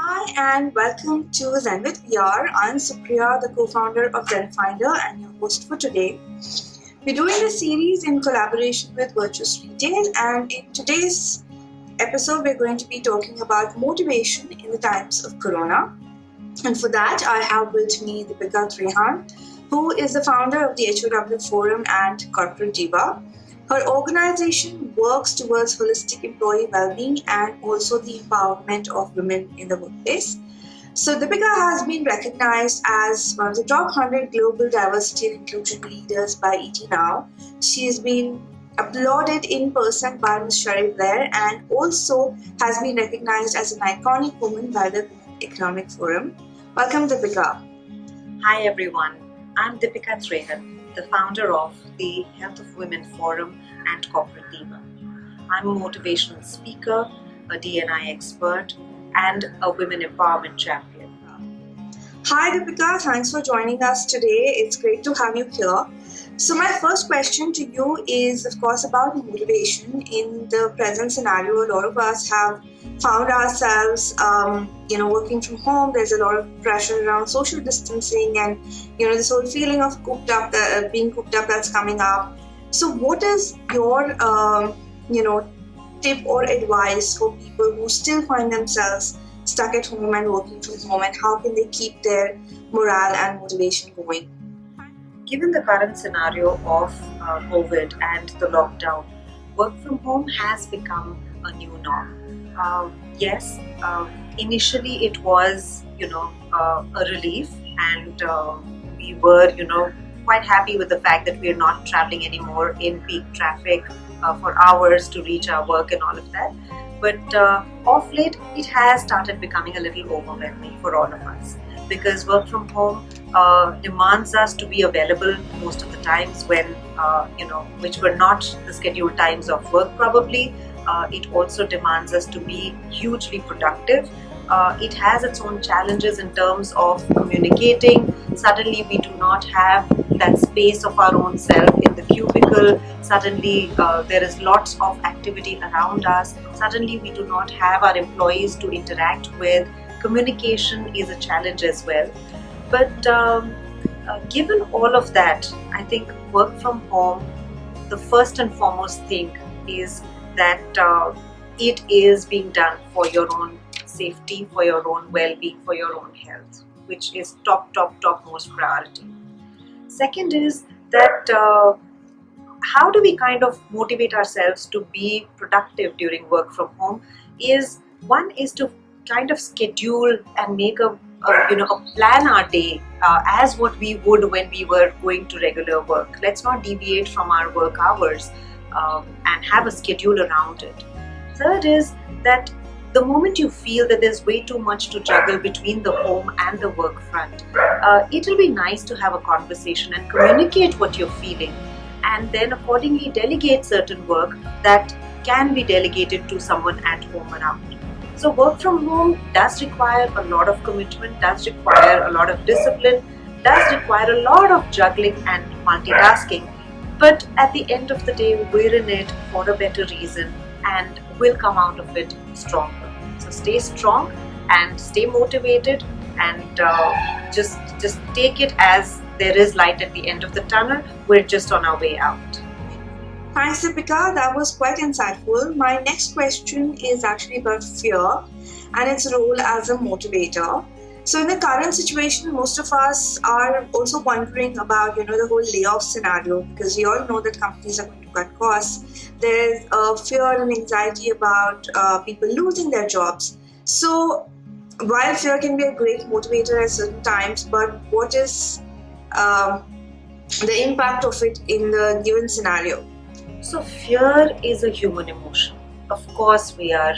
Hi and welcome to Zen with VR. I'm Supriya, the co-founder of ZenFinder and your host for today. We're doing this series in collaboration with Virtuous Retail, and in today's episode we're going to be talking about motivation in the times of Corona. And for that I have with me Deepika Trehan, who is the founder of the HOW Forum and Corporate Diva. Her organization works towards holistic employee well-being and also the empowerment of women in the workplace. So Deepika has been recognized as one of the top 100 global diversity and inclusion leaders by ET Now. She has been applauded in person by Ms. Sherry Blair and also has been recognized as an iconic woman by the Economic Forum. Welcome, Deepika. Hi everyone, I'm Deepika Trehan, the founder of the Health of Women Forum and Corporate Diva. I'm a motivational speaker, a D&I expert, and a women empowerment champion. Hi Deepika, thanks for joining us today. It's great to have you here. So my first question to you is, of course, about motivation. In the present scenario, a lot of us have found ourselves, working from home. There's a lot of pressure around social distancing and, this whole feeling of being cooped up that's coming up. So what is your, tip or advice for people who still find themselves stuck at home and working from home, and how can they keep their morale and motivation going? Given the current scenario of COVID and the lockdown, work from home has become a new norm. Yes, initially it was, a relief, and we were, quite happy with the fact that we are not traveling anymore in peak traffic for hours to reach our work and all of that. But of late, it has started becoming a little overwhelming for all of us, because work from home demands us to be available most of the times when, which were not the scheduled times of work probably. It also demands us to be hugely productive. It has its own challenges in terms of communicating. Suddenly we do not have that space of our own self in the cubicle. Suddenly there is lots of activity around us. Suddenly we do not have our employees to interact with. Communication is a challenge as well. But given all of that, I think work from home, the first and foremost thing is that it is being done for your own safety, for your own well-being, for your own health, which is topmost priority. Second is that how do we kind of motivate ourselves to be productive during work from home? One is to kind of schedule and make a plan our day as what we would when we were going to regular work. Let's not deviate from our work hours and have a schedule around it. Third is that the moment you feel that there's way too much to juggle between the home and the work front, it'll be nice to have a conversation and communicate what you're feeling, and then accordingly delegate certain work that can be delegated to someone at home around. So work from home does require a lot of commitment, does require a lot of discipline, does require a lot of juggling and multitasking. But at the end of the day, we're in it for a better reason and we'll come out of it stronger. So stay strong and stay motivated, and just take it as there is light at the end of the tunnel. We're just on our way out. Thanks, Deepika. That was quite insightful. My next question is actually about fear and its role as a motivator. So in the current situation, most of us are also wondering about, the whole layoff scenario, because we all know that companies are going to cut costs. There's fear and anxiety about people losing their jobs. So while fear can be a great motivator at certain times, but what is the impact of it in the given scenario? So fear is a human emotion. Of course we are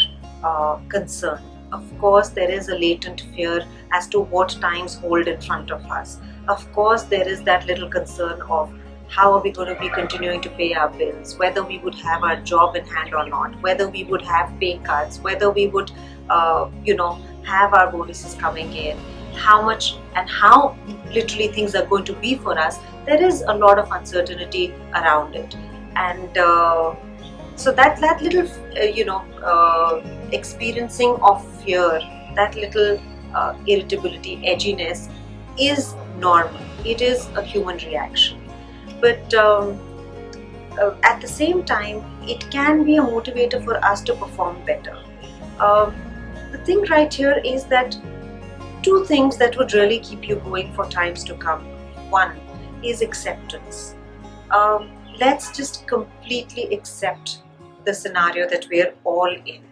concerned. Of course there is a latent fear as to what times hold in front of us. Of course there is that little concern of how are we going to be continuing to pay our bills, whether we would have our job in hand or not, whether we would have pay cuts, whether we would have our bonuses coming in, how much and how literally things are going to be for us. There is a lot of uncertainty around it. And so that little experiencing of fear that little irritability, edginess is normal. It is a human reaction. But at the same time, it can be a motivator for us to perform better. The thing right here is that two things that would really keep you going for times to come. One is acceptance. Let's just completely accept the scenario that we're all in.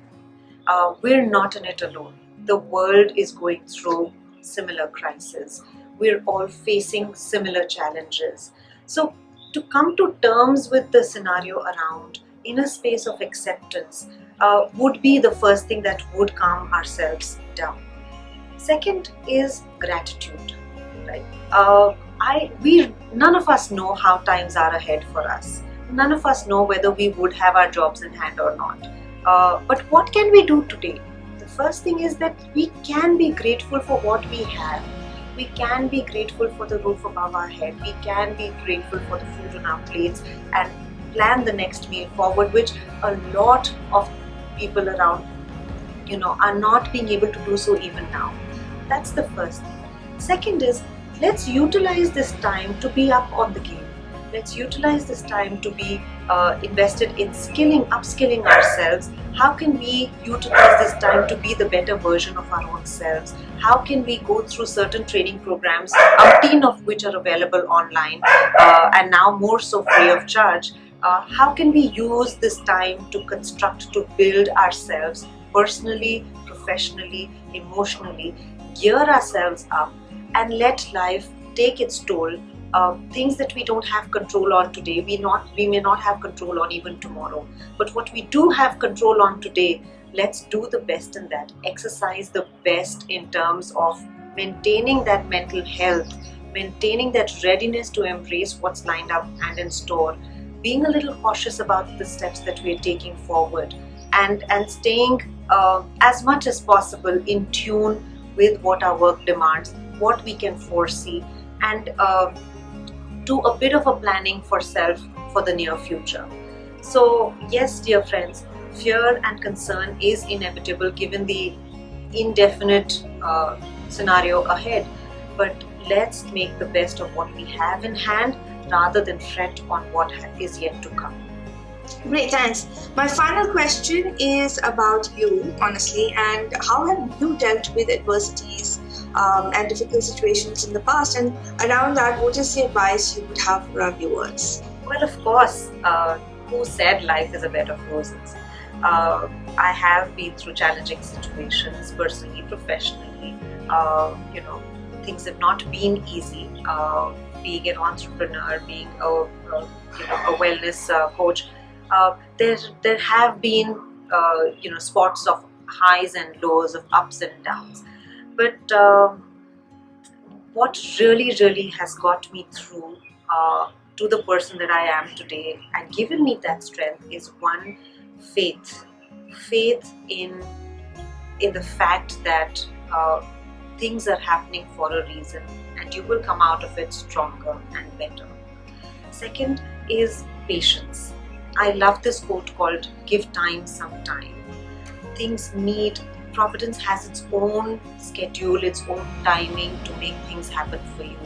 We're not in it alone. The world is going through similar crises. We're all facing similar challenges. So to come to terms with the scenario around in a space of acceptance would be the first thing that would calm ourselves down. Second is gratitude, right? None of us know how times are ahead for us. None of us know whether we would have our jobs in hand or not. But what can we do today? The first thing is that we can be grateful for what we have. We can be grateful for the roof above our head. We can be grateful for the food on our plates and plan the next meal forward, which a lot of people around, are not being able to do so even now. That's the first thing. Second is, let's utilize this time to be up on the game. Let's utilize this time to be invested in upskilling ourselves. How can we utilize this time to be the better version of our own selves? How can we go through certain training programs, umpteen of which are available online and now more so free of charge? How can we use this time to construct, to build ourselves personally, professionally, emotionally, gear ourselves up and let life take its toll? Things that we don't have control on today, we may not have control on even tomorrow. But what we do have control on today, let's do the best in that. Exercise the best in terms of maintaining that mental health, maintaining that readiness to embrace what's lined up and in store, being a little cautious about the steps that we're taking forward, and staying as much as possible in tune with what our work demands, what we can foresee, and do a bit of a planning for self for the near future. So yes, dear friends, fear and concern is inevitable given the indefinite scenario ahead, but let's make the best of what we have in hand rather than fret on what is yet to come. Great, thanks. My final question is about you, honestly, and how have you dealt with adversities and difficult situations in the past? And around that, what is the advice you would have for our viewers? Well, of course, who said life is a bed of roses? I have been through challenging situations, personally, professionally. Things have not been easy. Being an entrepreneur, being a wellness coach, there have been spots of highs and lows, of ups and downs. But what really has got me through to the person that I am today and given me that strength is one, faith in the fact that things are happening for a reason and you will come out of it stronger and better. Second is patience. I love this quote called "Give time some time." Providence has its own schedule, its own timing to make things happen for you.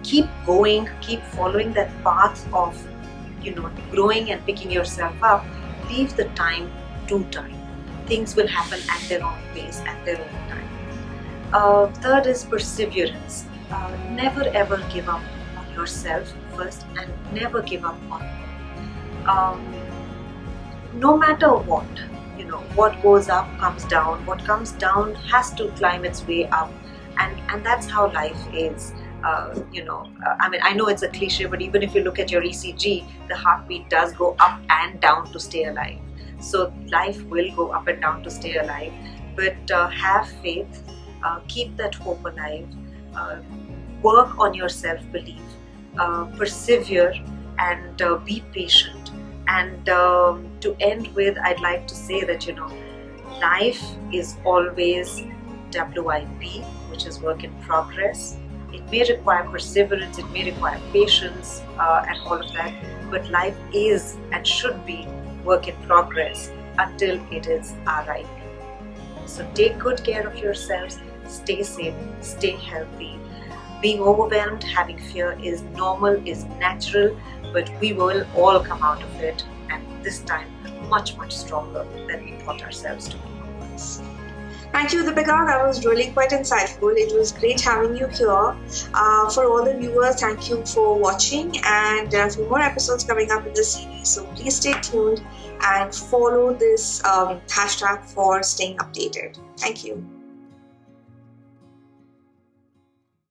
Keep going, keep following that path of growing and picking yourself up. Leave the time to time. Things will happen at their own pace, at their own time. Third is perseverance. Never ever give up on yourself first, and never give up on no matter what. What goes up comes down. What comes down has to climb its way up, and that's how life is. I know it's a cliche, but even if you look at your ECG, the heartbeat does go up and down to stay alive. So life will go up and down to stay alive, but have faith, keep that hope alive, work on your self-belief, persevere, and be patient. And to end with, I'd like to say that life is always WIP, which is work in progress. It may require perseverance, it may require patience, and all of that, but life is and should be work in progress until it is RIP. So take good care of yourselves, stay safe, stay healthy. Being overwhelmed, having fear is normal, is natural, but we will all come out of it, and this time much, much stronger than we thought ourselves to be. Thank you, Deepika. That was really quite insightful. It was great having you here. For all the viewers, thank you for watching, and there are a few more episodes coming up in the series, so please stay tuned and follow this hashtag for staying updated. Thank you.